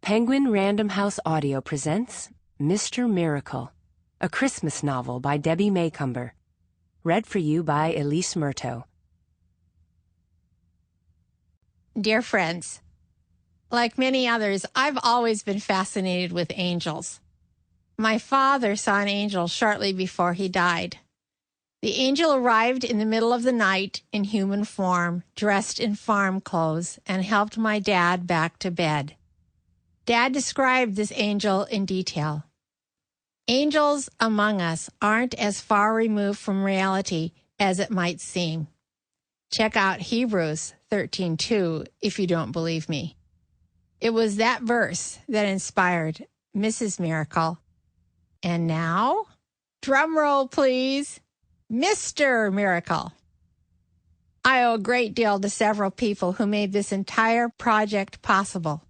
Penguin Random House Audio presents Mr. Miracle, a Christmas novel by Debbie Macomber. Read for you by Elyse Mirto. Dear friends, like many others, I've always been fascinated with angels. My father saw an angel shortly before he died. The angel arrived in the middle of the night in human form, dressed in farm clothes, and helped my dad back to bed. Dad described this angel in detail. Angels among us aren't as far removed from reality as it might seem. Check out Hebrews 13:2 if you don't believe me. It was that verse that inspired Mrs. Miracle. And now, drum roll please, Mr. Miracle. I owe a great deal to several people who made this entire project possible.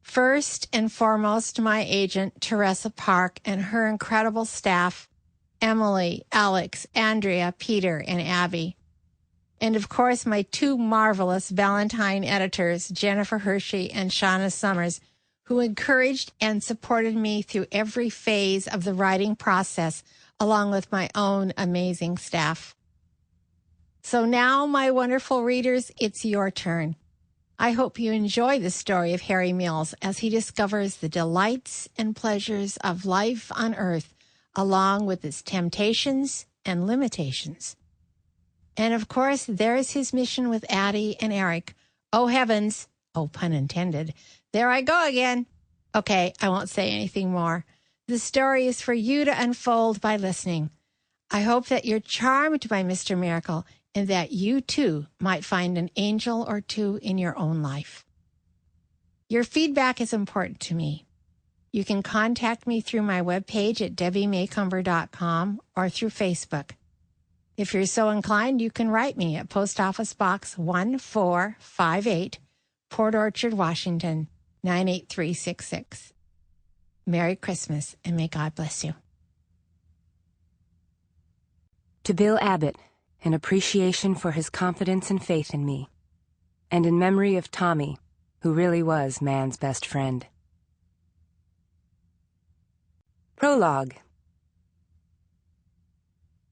First and foremost to my agent, Teresa Park, and her incredible staff, Emily, Alex, Andrea, Peter, and Abby. And of course, my two marvelous Valentine editors, Jennifer Hershey and Shauna Summers, who encouraged and supported me through every phase of the writing process, along with my own amazing staff. So now, my wonderful readers, it's your turn. I hope you enjoy the story of Harry Mills as he discovers the delights and pleasures of life on Earth, along with its temptations and limitations. And of course, there is his mission with Addie and Eric. Oh heavens, oh pun intended, there I go again. Okay, I won't say anything more. The story is for you to unfold by listening. I hope that you're charmed by Mr. Miracle and that you, too, might find an angel or two in your own life. Your feedback is important to me. You can contact me through my webpage at debbiemacomber.com or through Facebook. If you're so inclined, you can write me at Post Office Box 1458, Port Orchard, Washington, 98366. Merry Christmas, and may God bless you. To Bill Abbott, in appreciation for his confidence and faith in me, and in memory of Tommy, who really was man's best friend. Prologue.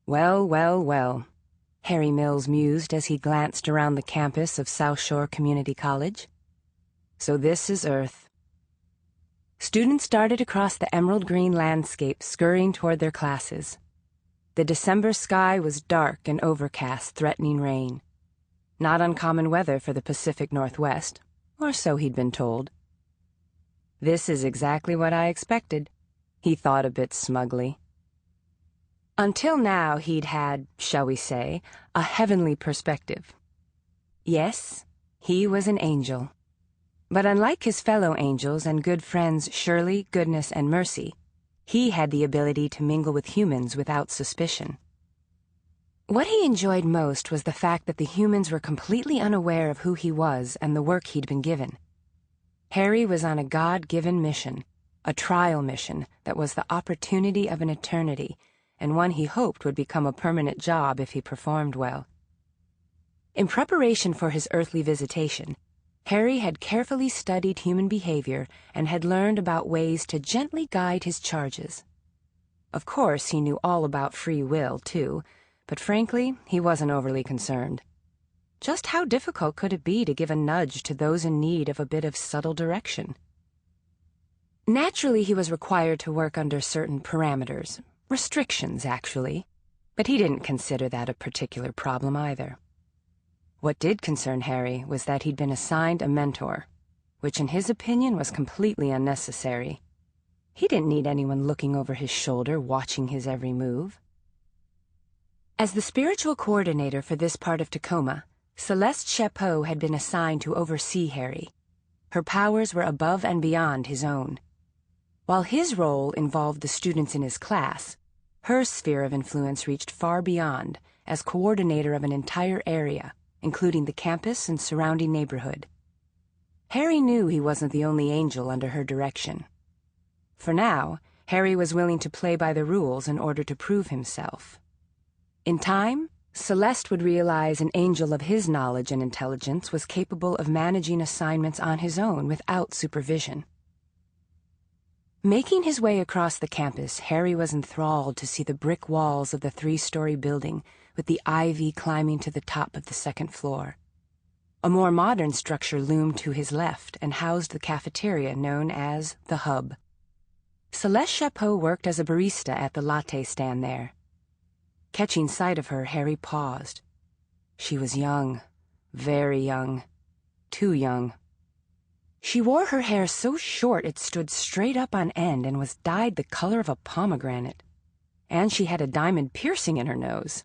Well, well, well, Harry Mills mused as he glanced around the campus of South Shore Community College. So this is Earth. Students darted across the emerald green landscape, scurrying toward their classes. The December sky was dark and overcast, threatening rain. Not uncommon weather for the Pacific Northwest, or so he'd been told. This is exactly what I expected, he thought a bit smugly. Until now he'd had, shall we say, a heavenly perspective. Yes, he was an angel. But unlike his fellow angels and good friends Shirley, Goodness, and Mercy, he had the ability to mingle with humans without suspicion. What he enjoyed most was the fact that the humans were completely unaware of who he was and the work he'd been given. Harry was on a God-given mission, a trial mission that was the opportunity of an eternity, and one he hoped would become a permanent job if he performed well. In preparation for his earthly visitation, Harry had carefully studied human behavior and had learned about ways to gently guide his charges. Of course, he knew all about free will, too, but frankly, he wasn't overly concerned. Just how difficult could it be to give a nudge to those in need of a bit of subtle direction? Naturally, he was required to work under certain parameters, restrictions, actually, but he didn't consider that a particular problem either. What did concern Harry was that he'd been assigned a mentor, which in his opinion was completely unnecessary. He didn't need anyone looking over his shoulder, watching his every move. As the spiritual coordinator for this part of Tacoma, Celeste Chapeau had been assigned to oversee Harry. Her powers were above and beyond his own. While his role involved the students in his class, her sphere of influence reached far beyond, as coordinator of an entire area, including the campus and surrounding neighborhood. Harry knew he wasn't the only angel under her direction. For now, Harry was willing to play by the rules in order to prove himself. In time, Celeste would realize an angel of his knowledge and intelligence was capable of managing assignments on his own without supervision. Making his way across the campus, Harry was enthralled to see the brick walls of the 3-story building with the ivy climbing to the top of the 2nd floor. A more modern structure loomed to his left and housed the cafeteria known as the Hub. Celeste Chapeau worked as a barista at the latte stand there. Catching sight of her, Harry paused. She was young, very young, too young. She wore her hair so short it stood straight up on end and was dyed the color of a pomegranate. And she had a diamond piercing in her nose.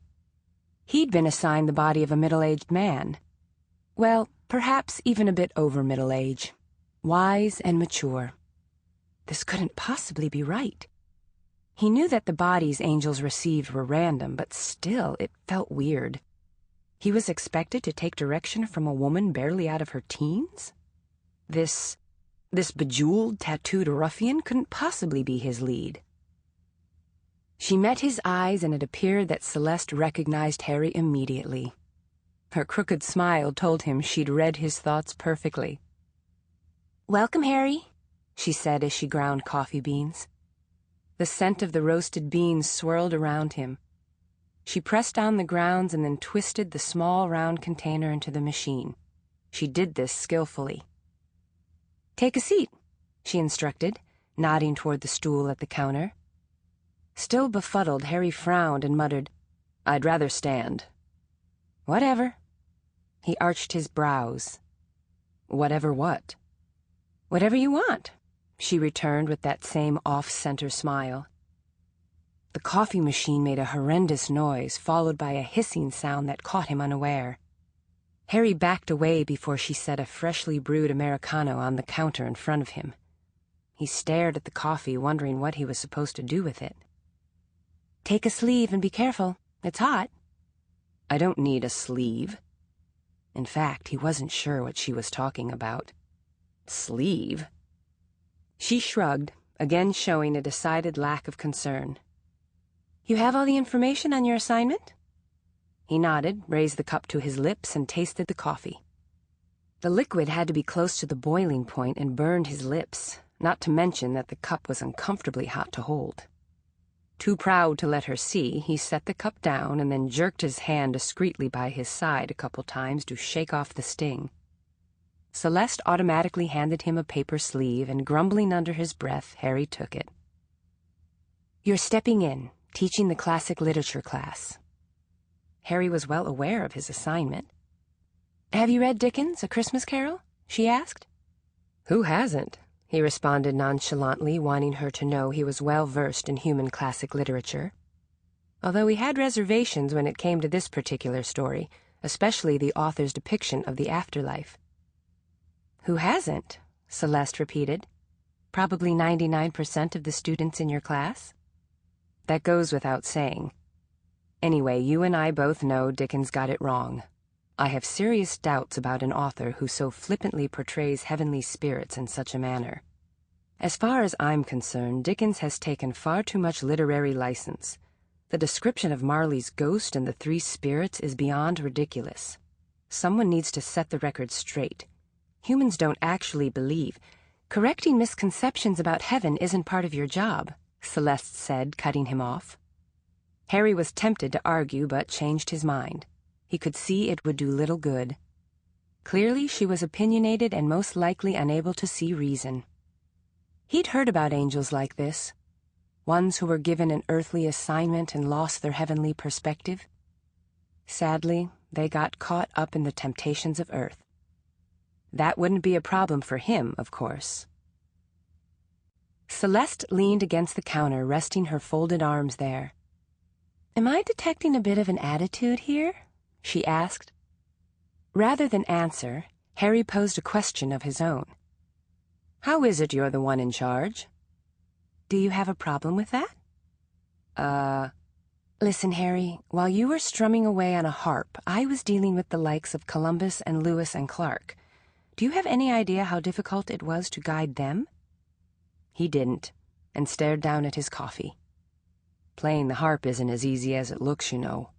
He'd been assigned the body of a middle-aged man. Well, perhaps even a bit over middle age. Wise and mature. This couldn't possibly be right. He knew that the bodies angels received were random, but still it felt weird. He was expected to take direction from a woman barely out of her teens? This bejeweled, tattooed ruffian couldn't possibly be his lead. She met his eyes, and it appeared that Celeste recognized Harry immediately. Her crooked smile told him she'd read his thoughts perfectly. "Welcome, Harry," she said as she ground coffee beans. The scent of the roasted beans swirled around him. She pressed down the grounds and then twisted the small round container into the machine. She did this skillfully. "Take a seat," she instructed, nodding toward the stool at the counter. Still befuddled, Harry frowned and muttered, "I'd rather stand." "Whatever." He arched his brows. "Whatever what?" "Whatever you want," she returned with that same off-center smile. The coffee machine made a horrendous noise, followed by a hissing sound that caught him unaware. Harry backed away before she set a freshly brewed Americano on the counter in front of him. He stared at the coffee, wondering what he was supposed to do with it. "Take a sleeve and be careful. It's hot." "I don't need a sleeve." In fact, he wasn't sure what she was talking about. Sleeve? She shrugged, again showing a decided lack of concern. "You have all the information on your assignment?" He nodded, raised the cup to his lips, and tasted the coffee. The liquid had to be close to the boiling point and burned his lips, not to mention that the cup was uncomfortably hot to hold. Too proud to let her see, he set the cup down and then jerked his hand discreetly by his side a couple times to shake off the sting. Celeste automatically handed him a paper sleeve, and grumbling under his breath, Harry took it. "You're stepping in, teaching the classic literature class." Harry was well aware of his assignment. "Have you read Dickens, A Christmas Carol?" she asked. "Who hasn't?" he responded nonchalantly, wanting her to know he was well versed in human classic literature. Although he had reservations when it came to this particular story, especially the author's depiction of the afterlife. "Who hasn't?" Celeste repeated. "Probably 99% of the students in your class?" "That goes without saying. Anyway, you and I both know Dickens got it wrong. I have serious doubts about an author who so flippantly portrays heavenly spirits in such a manner. As far as I'm concerned, Dickens has taken far too much literary license. The description of Marley's ghost and the 3 spirits is beyond ridiculous. Someone needs to set the record straight. Humans don't actually believe. Correcting misconceptions about heaven isn't part of your job," Celeste said, cutting him off. Harry was tempted to argue, but changed his mind. He could see it would do little good. Clearly, she was opinionated and most likely unable to see reason. He'd heard about angels like this, ones who were given an earthly assignment and lost their heavenly perspective. Sadly, they got caught up in the temptations of earth. That wouldn't be a problem for him, of course. Celeste leaned against the counter, resting her folded arms there. "Am I detecting a bit of an attitude here?" she asked. Rather than answer, Harry posed a question of his own. "How is it you're the one in charge?" "Do you have a problem with that?" Listen, Harry, while you were strumming away on a harp, I was dealing with the likes of Columbus and Lewis and Clark. Do you have any idea how difficult it was to guide them?" He didn't, and stared down at his coffee. "Playing the harp isn't as easy as it looks, you know."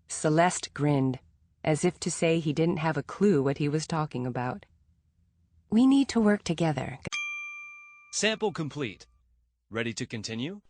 Celeste grinned, as if to say he didn't have a clue what he was talking about. "We need to work together." Sample complete. Ready to continue?